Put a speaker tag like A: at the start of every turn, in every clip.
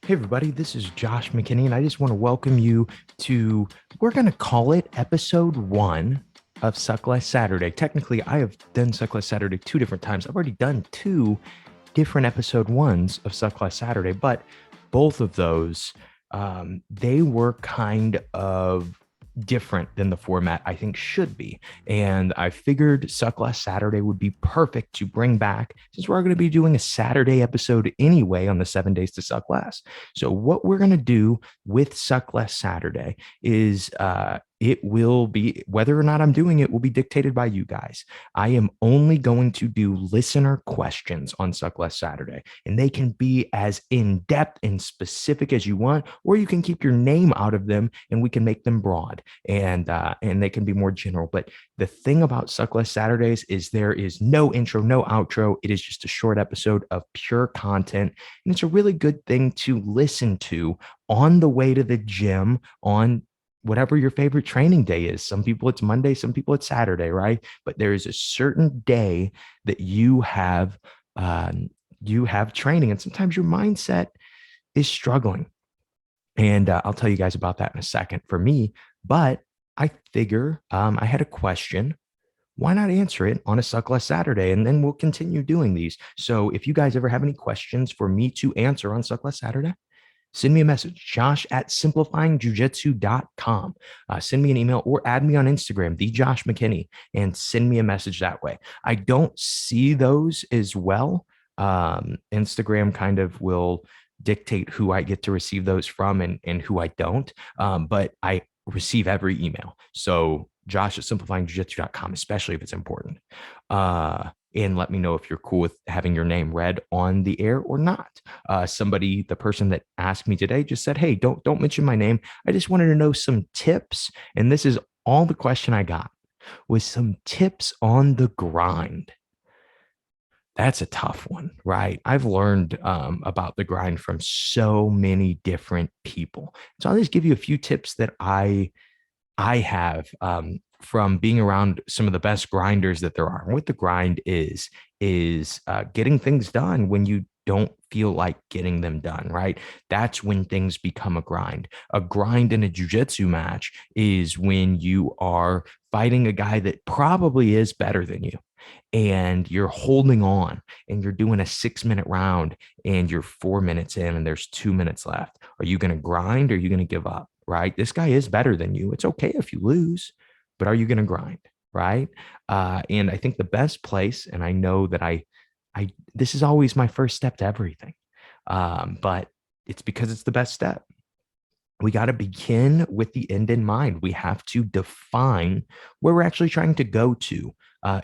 A: Hey, everybody, this is Josh McKinney, and I just want to welcome you to, we're going to call it episode one of Suck Less Saturday. Technically, I have done Suck Less Saturday two different times. I've already done two different episode ones of Suck Less Saturday, but both of those, they were kind of different than the format I think should be. And I figured Suck Less Saturday would be perfect to bring back since we're going to be doing a Saturday episode anyway on the 7 days to Suck Less. So, what we're going to do with Suck Less Saturday is it will be, whether or not I'm doing it, will be dictated by you guys. I am only going to do listener questions on Suck Less Saturday, and they can be as in depth and specific as you want, or you can keep your name out of them and we can make them broad and they can be more general. But the thing about Suck Less Saturdays is there is no intro, no outro. It is just a short episode of pure content, and it's a really good thing to listen to on the way to the gym on whatever your favorite training day is. Some people it's Monday, some people it's Saturday, right? But there is a certain day that you have training, and sometimes your mindset is struggling. And I'll tell you guys about that in a second for me. But I figure I had a question. Why not answer it on a Suck Less Saturday? And then we'll continue doing these. So if you guys ever have any questions for me to answer on Suck Less Saturday, send me a message, josh at simplifyingjujitsu.com. Send me an email or add me on Instagram, the Josh McKinney, and send me a message that way. I don't see those as well. Instagram kind of will dictate who I get to receive those from and who I don't. But I receive every email. So Josh at simplifyingjujitsu.com, especially if it's important. And let me know if you're cool with having your name read on the air or not. The person that asked me today just said, "Hey, don't mention my name. I just wanted to know some tips." And this is all the question I got was some tips on the grind. That's a tough one, right? I've learned about the grind from so many different people. So I'll just give you a few tips that I have from being around some of the best grinders that there are. And what the grind is getting things done when you don't feel like getting them done, right? That's when things become a grind. A grind in a jujitsu match is when you are fighting a guy that probably is better than you, and you're holding on and you're doing a 6 minute round and you're 4 minutes in and there's 2 minutes left. Are you going to grind or are you going to give up? Right? This guy is better than you. It's okay if you lose, but are you going to grind? Right? And I think the best place, and I know that this is always my first step to everything, but it's because it's the best step. We got to begin with the end in mind. We have to define where we're actually trying to go to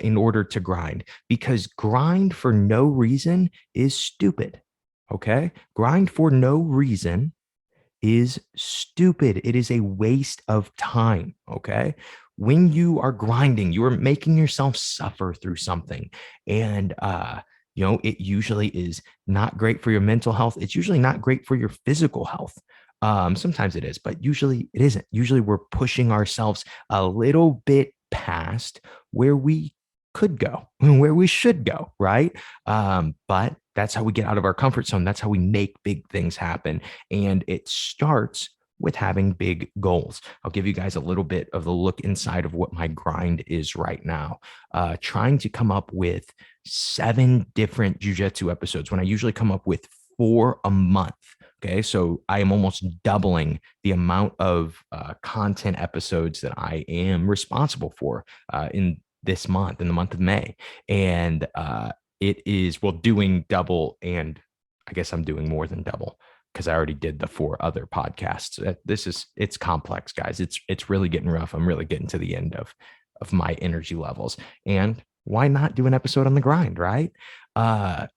A: in order to grind, because grind for no reason is stupid. Okay. Grind for no reason is stupid. It is a waste of time. Okay. When you are grinding, you are making yourself suffer through something. And, it usually is not great for your mental health. It's usually not great for your physical health. Sometimes it is, but usually it isn't. Usually we're pushing ourselves a little bit past where we could go, where we should go, right? But that's how we get out of our comfort zone. That's how we make big things happen. And it starts with having big goals. I'll give you guys a little bit of the look inside of what my grind is right now. Trying to come up with 7 different jujitsu episodes when I usually come up with 4 a month. Okay, so I am almost doubling the amount of content episodes that I am responsible for in this month, in the month of May. And it is, well, doing double, and I guess I'm doing more than double because I already did the 4 other podcasts. It's complex, guys. It's really getting rough. I'm really getting to the end of my energy levels. And why not do an episode on the grind, right?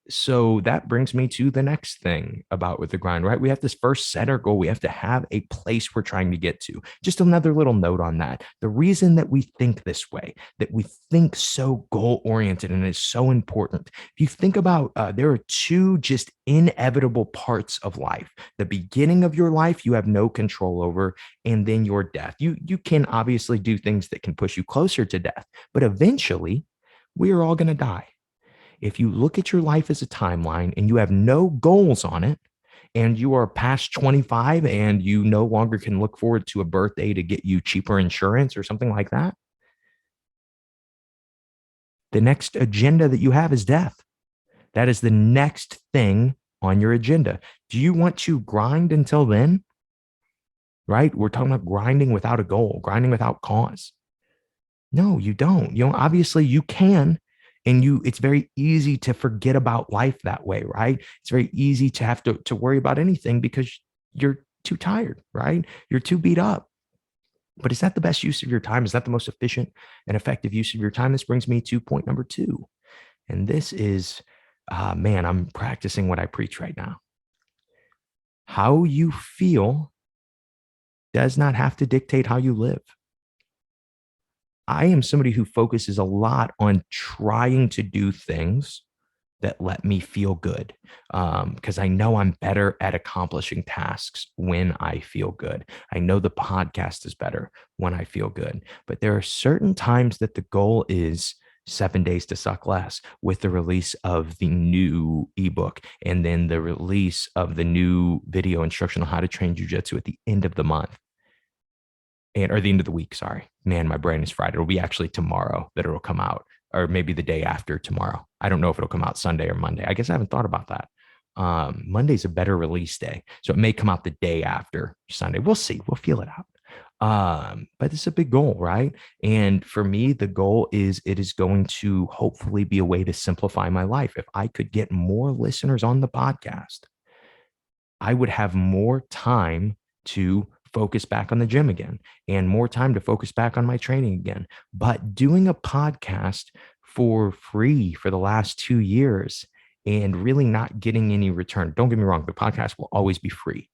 A: So that brings me to the next thing about with the grind, right? We have this first set our goal. We have to have a place we're trying to get to. Just another little note on that. The reason that we think this way, that we think so goal oriented and is so important. If you think about, there are 2 just inevitable parts of life. The beginning of your life, you have no control over, and then your death. You can obviously do things that can push you closer to death, but eventually we are all going to die. If you look at your life as a timeline and you have no goals on it, and you are past 25 and you no longer can look forward to a birthday to get you cheaper insurance or something like that, the next agenda that you have is death. That is the next thing on your agenda. Do you want to grind until then? Right? We're talking about grinding without a goal, grinding without cause. No, you don't. You know, obviously you can, and it's very easy to forget about life that way, right? It's very easy to have to worry about anything because you're too tired, right? You're too beat up. But is that the best use of your time? Is that the most efficient and effective use of your time? This brings me to point number 2. And this is, man, I'm practicing what I preach right now. How you feel does not have to dictate how you live. I am somebody who focuses a lot on trying to do things that let me feel good, because I know I'm better at accomplishing tasks when I feel good. I know the podcast is better when I feel good. But there are certain times that the goal is 7 days to suck less, with the release of the new ebook and then the release of the new video instruction on how to train jujitsu at the end of the month, or the end of the week. Sorry, man, my brain is fried. It'll be actually tomorrow that it'll come out, or maybe the day after tomorrow. I don't know if it'll come out Sunday or Monday. I guess I haven't thought about that. Monday's a better release day, so it may come out the day after Sunday. We'll see. We'll feel it out. But it's a big goal, right? And for me, the goal is it is going to hopefully be a way to simplify my life. If I could get more listeners on the podcast, I would have more time to focus back on the gym again and more time to focus back on my training again. But doing a podcast for free for the last 2 years and really not getting any return. Don't get me wrong, the podcast will always be free.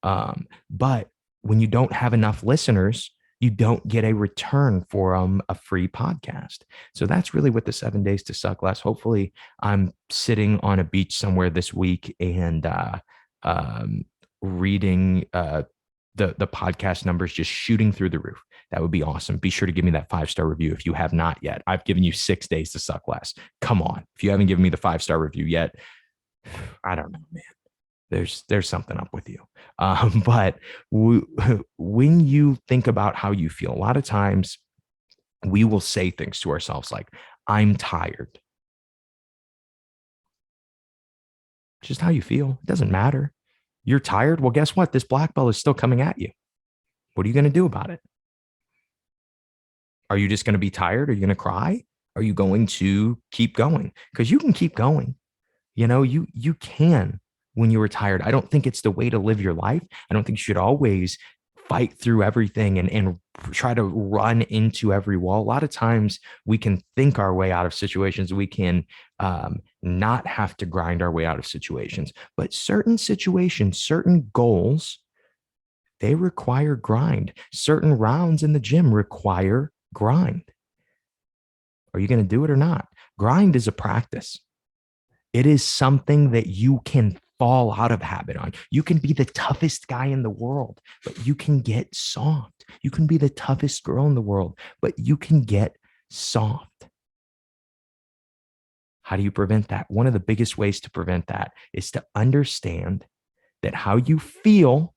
A: But when you don't have enough listeners, you don't get a return for a free podcast. So that's really what the 7 days to suck less. Hopefully I'm sitting on a beach somewhere this week and reading the podcast numbers just shooting through the roof. That would be awesome. Be sure to give me that 5-star review if you have not yet. I've given you 6 days to suck less. Come on. If you haven't given me the 5-star review yet, I don't know, man. There's something up with you. But when you think about how you feel, a lot of times we will say things to ourselves like, I'm tired. Just how you feel. It doesn't matter. You're tired. Well, guess what? This black belt is still coming at you. What are you going to do about it? Are you just going to be tired? Are you going to cry? Are you going to keep going? Because you can keep going. You know, you can when you were tired. I don't think it's the way to live your life. I don't think you should always fight through everything and try to run into every wall. A lot of times we can think our way out of situations. We can not have to grind our way out of situations. But certain situations, certain goals, they require grind. Certain rounds in the gym require grind. Are you going to do it or not? Grind is a practice. It is something that you can fall out of habit on. You can be the toughest guy in the world, but you can get soft. You can be the toughest girl in the world, but you can get soft. How do you prevent that? One of the biggest ways to prevent that is to understand that how you feel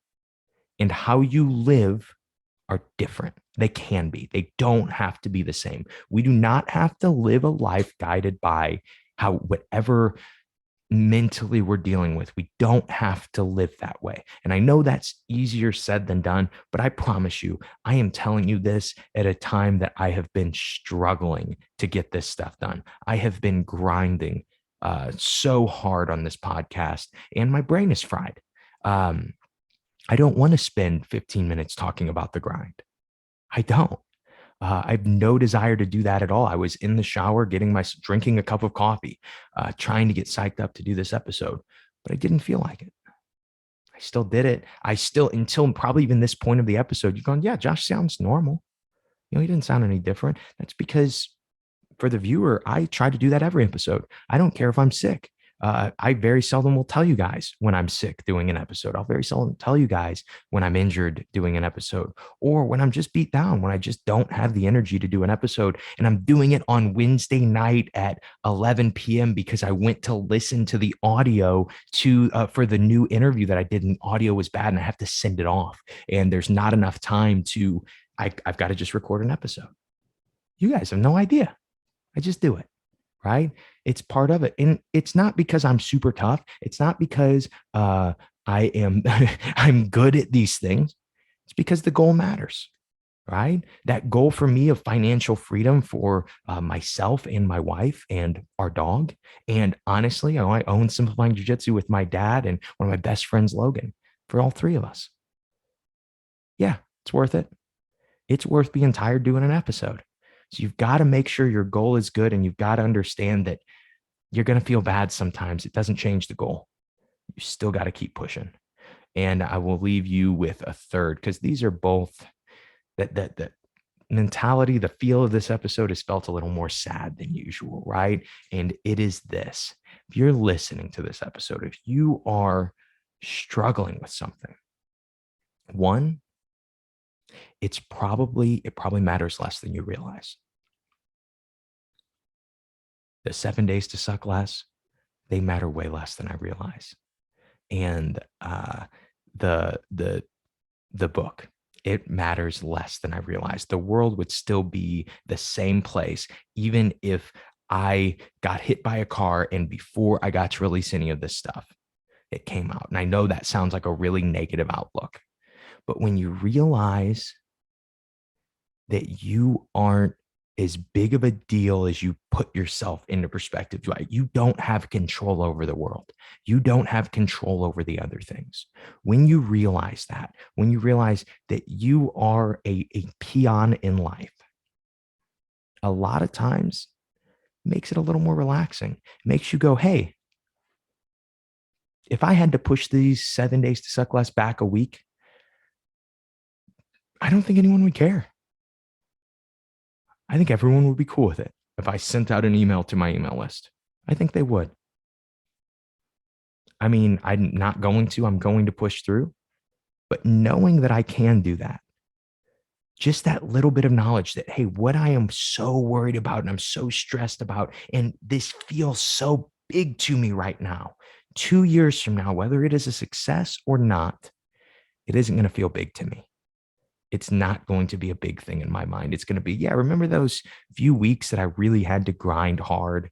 A: and how you live are different. They can be. They don't have to be the same. We do not have to live a life guided by how whatever mentally we're dealing with. We don't have to live that way. And I know that's easier said than done, but I promise you, I am telling you this at a time that I have been struggling to get this stuff done. I have been grinding so hard on this podcast and my brain is fried. I don't want to spend 15 minutes talking about the grind. I don't. I have no desire to do that at all. I was in the shower drinking a cup of coffee, trying to get psyched up to do this episode, but I didn't feel like it. I still did it. Until probably even this point of the episode, you're going, yeah, Josh sounds normal. You know, he didn't sound any different. That's because for the viewer, I try to do that every episode. I don't care if I'm sick. I very seldom will tell you guys when I'm sick doing an episode. I'll very seldom tell you guys when I'm injured doing an episode, or when I'm just beat down, when I just don't have the energy to do an episode. And I'm doing it on Wednesday night at 11 p.m. because I went to listen to the audio for the new interview that I did, and the audio was bad and I have to send it off. And there's not enough time I've got to just record an episode. You guys have no idea. I just do it. Right? It's part of it. And it's not because I'm super tough. It's not because I am I'm good at these things. It's because the goal matters. Right? That goal for me of financial freedom for myself and my wife and our dog. And honestly, I own Simplifying Jiu-Jitsu with my dad and one of my best friends, Logan, for all three of us. Yeah, it's worth it. It's worth being tired doing an episode. So you've got to make sure your goal is good, and you've got to understand that you're going to feel bad sometimes. It doesn't change the goal. You still got to keep pushing. And I will leave you with a third, because these are both that mentality, the feel of this episode is felt a little more sad than usual, right? And it is this: if you're listening to this episode, if you are struggling with something, one, it probably matters less than you realize. The 7 days to suck less, they matter way less than I realize. And the book, it matters less than I realized. The world would still be the same place, even if I got hit by a car and before I got to release any of this stuff, it came out. And I know that sounds like a really negative outlook, but when you realize that you aren't as big of a deal as you put yourself into perspective, right? You don't have control over the world. You don't have control over the other things. When you realize that, when you realize that you are a peon in life, a lot of times makes it a little more relaxing. Makes you go, hey, if I had to push these 7 days to suck less back a week, I don't think anyone would care. I think everyone would be cool with it if I sent out an email to my email list. I think they would. I mean, I'm not going to, I'm going to push through, but knowing that I can do that, just that little bit of knowledge that, hey, what I am so worried about and I'm so stressed about, and this feels so big to me right now, 2 years from now, whether it is a success or not, it isn't going to feel big to me. It's not going to be a big thing in my mind. It's going to be, yeah, remember those few weeks that I really had to grind hard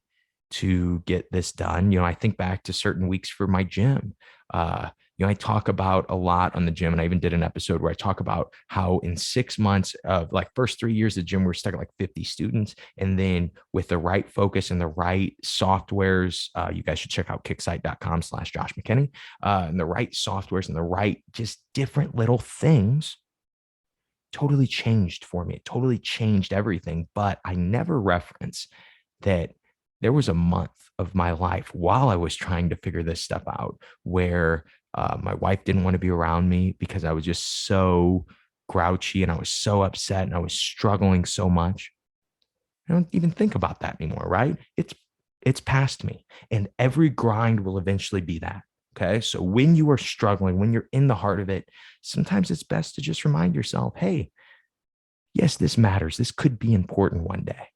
A: to get this done? I think back to certain weeks for my gym. I talk about a lot on the gym, and I even did an episode where I talk about how in 6 months of first 3 years of the gym, we're stuck at 50 students. And then with the right focus and the right softwares, you guys should check out kicksite.com/Josh McKinney, and the right softwares and the right, just different little things totally changed for me. It totally changed everything. But I never reference that there was a month of my life while I was trying to figure this stuff out where my wife didn't want to be around me because I was just so grouchy and I was so upset and I was struggling so much. I don't even think about that anymore, right? It's past me, and every grind will eventually be that. Okay. So when you are struggling, when you're in the heart of it, sometimes it's best to just remind yourself, hey, yes, this matters. This could be important one day.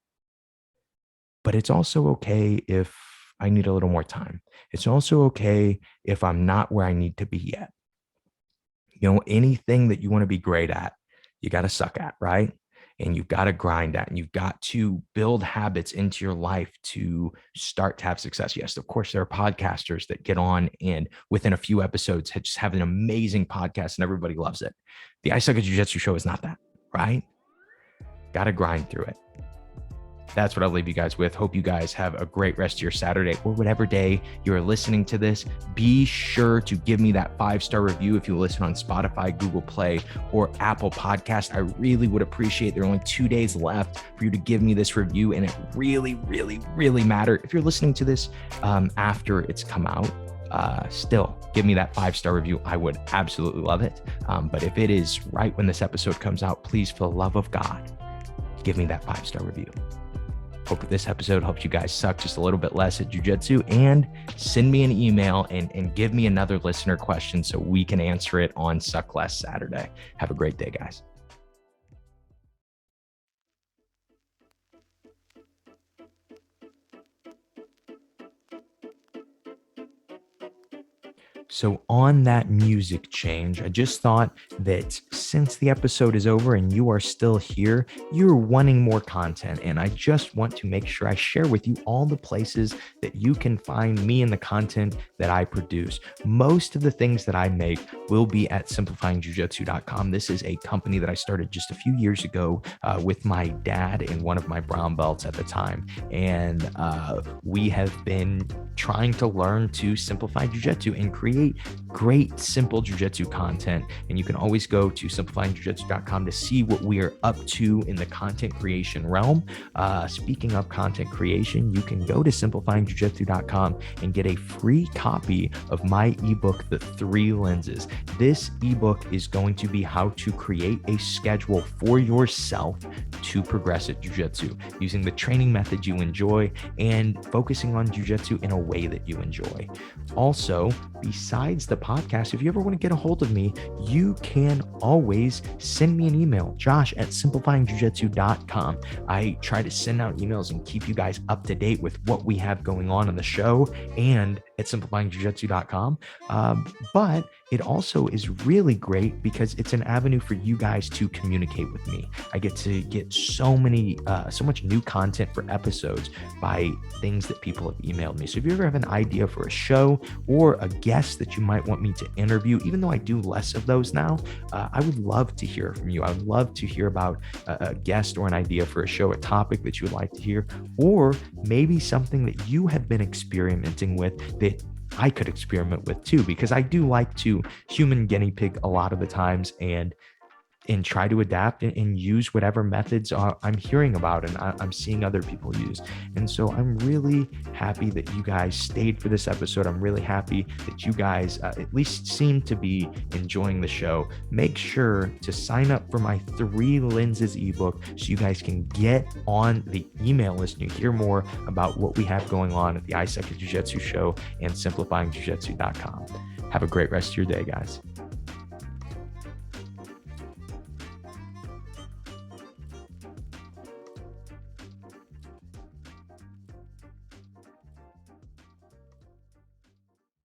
A: But it's also okay if I need a little more time. It's also okay if I'm not where I need to be yet. Anything that you want to be great at, you got to suck at, right? And you've got to grind at, and you've got to build habits into your life to start to have success. Yes, of course, there are podcasters that get on and within a few episodes just have an amazing podcast and everybody loves it. The I Suck at Jiu-Jitsu show is not that, right? Got to grind through it. That's what I'll leave you guys with. Hope you guys have a great rest of your Saturday or whatever day you're listening to this. Be sure to give me that 5-star review if you listen on Spotify, Google Play, or Apple Podcast. I really would appreciate it. There are only 2 days left for you to give me this review, and it really, really, really matters. If you're listening to this after it's come out, still give me that 5-star review. I would absolutely love it. But if it is right when this episode comes out, please, for the love of God, give me that 5-star review. Hope that this episode helped you guys suck just a little bit less at jiu-jitsu, and send me an email and give me another listener question so we can answer it on Suck Less Saturday. Have a great day, guys. So on that music change, I just thought that since the episode is over and you are still here, you're wanting more content. And I just want to make sure I share with you all the places that you can find me and the content that I produce. Most of the things that I make will be at simplifyingjujitsu.com. This is a company that I started just a few years ago with my dad and one of my brown belts at the time. And we have been trying to learn to simplify jiu-jitsu and create great, simple jiu-jitsu content. And you can always go to simplifyingjujitsu.com to see what we are up to in the content creation realm. Speaking of content creation, you can go to simplifyingjujitsu.com and get a free copy of my ebook, The 3 Lenses. This ebook is going to be how to create a schedule for yourself to progress at jiu-jitsu using the training methods you enjoy and focusing on jiu-jitsu in a way that you enjoy. Also, besides the podcast, if you ever want to get a hold of me, you can always send me an email, josh@simplifyingjujitsu.com. I try to send out emails and keep you guys up to date with what we have going on the show and at simplifyingjujitsu.com. But it also is really great because it's an avenue for you guys to communicate with me. I get to get so much new content for episodes by things that people have emailed me. So if you ever have an idea for a show or a guest that you might want me to interview, even though I do less of those now, I would love to hear from you. I would love to hear about a guest or an idea for a show, a topic that you would like to hear, or maybe something that you have been experimenting with that I could experiment with too, because I do like to human guinea pig a lot of the times and try to adapt and use whatever methods I'm hearing about and I'm seeing other people use. And so I'm really happy that you guys stayed for this episode. I'm really happy that you guys at least seem to be enjoying the show. Make sure to sign up for my 3 Lenses ebook so you guys can get on the email list and you hear more about what we have going on at the I Suck at Jiu-Jitsu show and simplifyingjujitsu.com. Have a great rest of your day, guys.